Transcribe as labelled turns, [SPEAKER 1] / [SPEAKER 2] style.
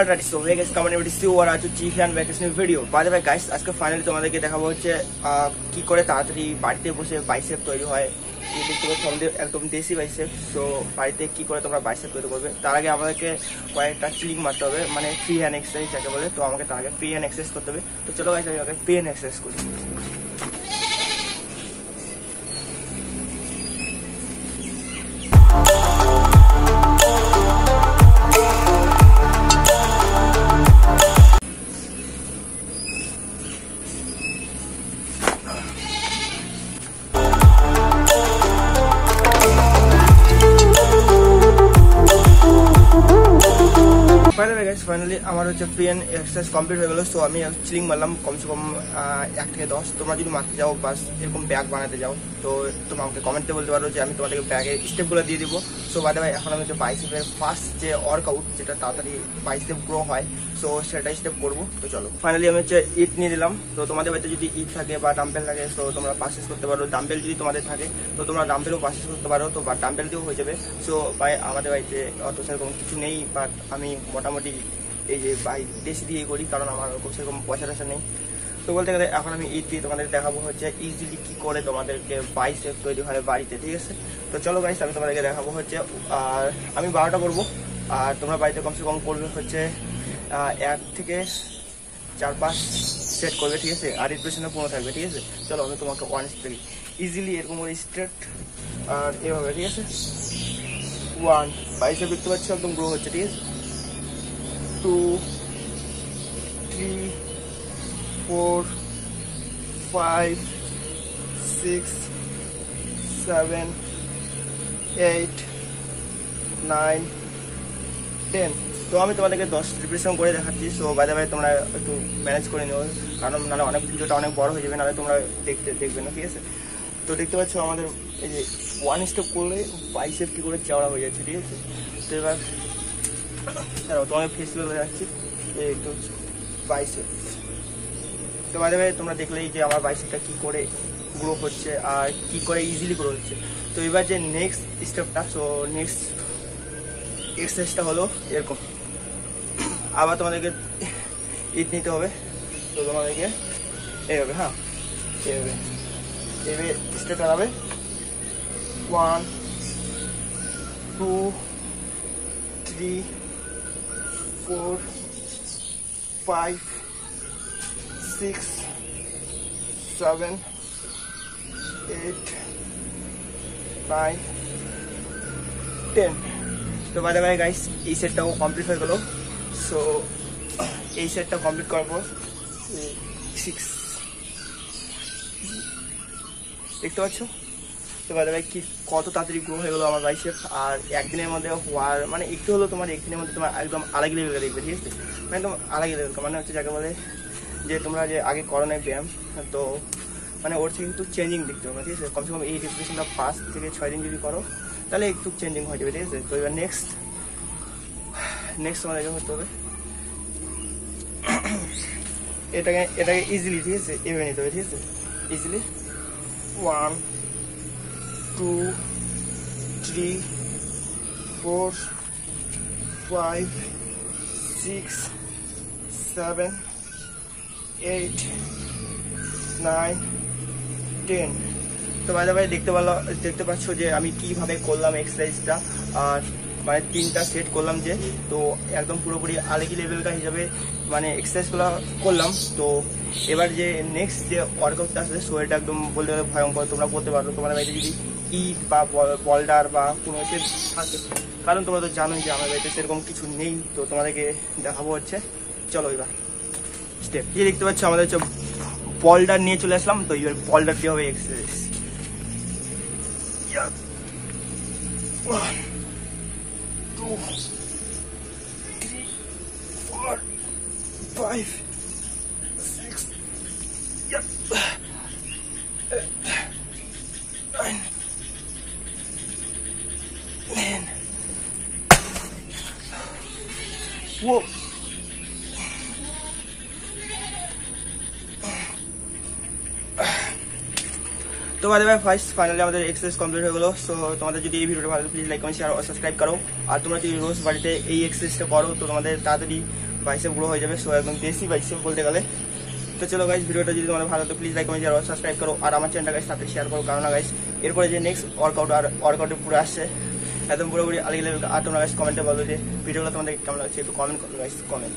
[SPEAKER 1] Alright, so hey guys, come on everybody, see what I do and back new video. By the way guys, আজকে finally তোমাদেরকে দেখাবো হচ্ছে কি করে তাড়াতাড়ি বাড়িতে বসে বাইসেপ তৈরি হয়। এই দেখতে তোমাদের একদম দেশি বাইসেপ। সো বাড়িতে কি করে তোমরা বাইসেপ তৈরি করবে, তার আগে আমাদেরকে কয়েকটা চিলিং মারতে হবে, মানে ফ্রি হ্যান্ড এক্সারসাইজ যাকে বলে। তো আমাকে তার আগে ফ্রি হ্যান্ড এক্সারসাইজ করতে হবে। তো চলো গাইস, আমি আগে ফ্রি হ্যান্ড এক্সারসাইজ করি। ফাইনালি আমার হচ্ছে ফ্রি হ্যান্ড এক্সারসাইজ কমপ্লিট হয়ে গেল। সো আমি চিলিং মারলাম কমসে কম 1 থেকে 10। তোমরা যদি মারতে যাও বাস এরকম ব্যাগ বানাতে যাও তো তোমরা আমাকে কমেন্টে বলতে পারো যে আমি তোমাদেরকে ব্যাগের স্টেপগুলো দিয়ে দিব। সো বাদে ভাই এখন আমি হচ্ছে বাইসেপের ফার্স্ট যে ওয়ার্কআউট, যেটা তাড়াতাড়ি বাইসেপ গ্রো হয়, সো সেটাই স্টেপ করবো। তো চলো, ফাইনালি আমি হচ্ছে ইট নিয়ে দিলাম। তো তোমাদের বাড়িতে যদি ইট থাকে বা ডাম্বেল থাকে তো তোমরা পারচেস করতে পারো। ডাম্বেল যদি তোমাদের থাকে তো তোমরা ডাম্বেলও পারচেস করতে পারো, তো বা ডাম্বেল দিয়েও হয়ে যাবে। সো ভাই আমাদের বাড়িতে অত সেরকম কিছু নেই, বাট আমি মোটামুটি এই যে দেশি দিয়ে করি, কারণ আমার সেরকম পয়সা টয়সা নেই। তো বলতে গেলে এখন আমি ঈদ দিয়ে তোমাদের দেখাবো হচ্ছে ইজিলি কি করে তোমাদেরকে বাইসেপ তৈরি হয় বাড়িতে, ঠিক আছে? তো চলো গাইস, আমি তোমাদেরকে দেখাবো হচ্ছে, আর আমি 12টা করবো, আর তোমরা বাড়িতে কমসে কম করবে হচ্ছে 1 থেকে 4-5 সেট করবে, ঠিক আছে? আর রিপ্রেশনে পুরো থাকবে, ঠিক আছে? চলো আমি তোমাকে 1 স্টেপ ইজিলি এরকম করে স্ট্রেট আর এভাবে, ঠিক আছে? 1 বাইসেপ দেখতে পাচ্ছ একদম গ্রো হচ্ছে, ঠিক আছে? 2 3 4 5 6 7 8 9 10। তো আমি তোমাদেরকে 10 রিপিটেশন করে দেখাচ্ছি। সো বাইরে বাইরে তোমরা একটু ম্যানেজ করে নিও, কারণ নাহলে অনেক ভিডিওটা অনেক বড় হয়ে যাবে, নাহলে তোমরা দেখবে না, ঠিক আছে? তো দেখতে পাচ্ছ আমাদের এই যে 1 স্টেপ করলে বাইসেপ কি করে চওড়া হয়ে যাচ্ছে, ঠিক আছে? তো এবার তোমার ফেসিয়াল হয়ে যাচ্ছি একটু বাইসেপ। তো বাইরে বাইরে তোমরা দেখলেই যে আমার বাইসেপটা কি করে গ্রো হচ্ছে আর কি করে ইজিলি গ্রো হচ্ছে। তো এবার যে নেক্সট স্টেপটা, সো নেক্সট এক্সারসাইজটা হলো এরকম। আবার তোমাদেরকে ইট নিতে হবে। তো তোমাদেরকে এইভাবে, হ্যাঁ এইভাবে স্টেপ দাঁড়াবে। 1 2 3 4 5 6 7 8 9 10। তো বাই দ্য ওয়ে গাইস, এই সেটটাও কমপ্লিট হয়ে গেল। সো এই সেটটা কমপ্লিট করার পর 6 দেখতে পাচ্ছ। তো বাই দ্য ওয়ে কি কত তাড়াতাড়ি গ্রো হয়ে গেলো আমার বাইসেপ, আর একদিনের মধ্যে হওয়ার মানে একটু হলো তোমার একদিনের মধ্যে তোমার একদম আলাদা লেভেলে দেখবে, ঠিক আছে? মানে একদম আলাদা লেভেল, মানে হচ্ছে যাকে বলে যে তোমরা যে আগে করো না ব্যায়াম, তো মানে ওর থেকে একটু চেঞ্জিং দেখতে হবে, ঠিক আছে? কমসে কম এই রিপিটেশনটা 5 থেকে 6 দিন যদি করো তাহলে একটু চেঞ্জিং হয়ে যাবে, ঠিক আছে? তো এবার নেক্সট তোমাদেরকে হতে হবে এটাকে ইজিলি, ঠিক আছে? এভাবে নিতে হবে, ঠিক আছে? ইজিলি 1 2 3 4 5 6 7 8 9 10। তো বাইরে বাইরে দেখতে পাচ্ছ যে আমি কিভাবে করলাম এক্সারসাইজটা, আর মানে 3টা সেট করলাম, যে তো একদম পুরোপুরি আলাদা লেভেলটা হিসাবে মানে এক্সারসাইজগুলো করলাম। তো এবার যে নেক্সট যে ওয়ার্কআউটটা আসলে শরীরটা একদম বলতে গেলে ভয়ঙ্কর, তোমরা করতে পারো তোমাদের বাড়িতে যদি ইট বা বল্ডার বা কোনো কিছু থাকে, কারণ তোমরা তো জানোই যে আমার বাড়িতে সেরকম কিছু নেই। তো তোমাদেরকে দেখাবো হচ্ছে, চলো এবার স্টেপ যে দেখতে পাচ্ছ আমাদের হচ্ছে বল্ডার নিয়ে চলে আসলাম। তো এবার বল্ডার দিয়ে হবে এক্সারসাইজ। 1 2 3 4 5 6 9 10। Whoa. तो बाय द वे फाइनली আমাদের এক্সারসাইজ কমপ্লিট হয়ে গেল। সো তোমাদের যদি এই ভিডিওটা ভালো লাগে প্লিজ লাইক কমেন্ট শেয়ার আর সাবস্ক্রাইব করো। আর তোমরা যদি রোজ বাড়িতে এই এক্সারসাইজটা করো তো তোমাদের তাড়াতাড়ি বাইসেপ গ্রো হয়ে যাবে। সো একদম দেশি বাইসেপ বলতে গেলে। তো চলো গাইস, ভিডিওটা যদি তোমার ভালো তো প্লিজ লাইক কমেন্ট আর সাবস্ক্রাইব করো, আর আমার চ্যানেলটা গাইস সাথে শেয়ার করো। কারণ গাইস এরপরে যে নেক্সট ওয়ার্কআউট পুরো আসছে একদম পুরোপুরি আলাদা লেভেল। আর তোমরা গাইস কমেন্টে বলো যে ভিডিওগুলো তোমাদের কেমন লাগছে, একটু কমেন্ট করো গাইস, কমেন্ট।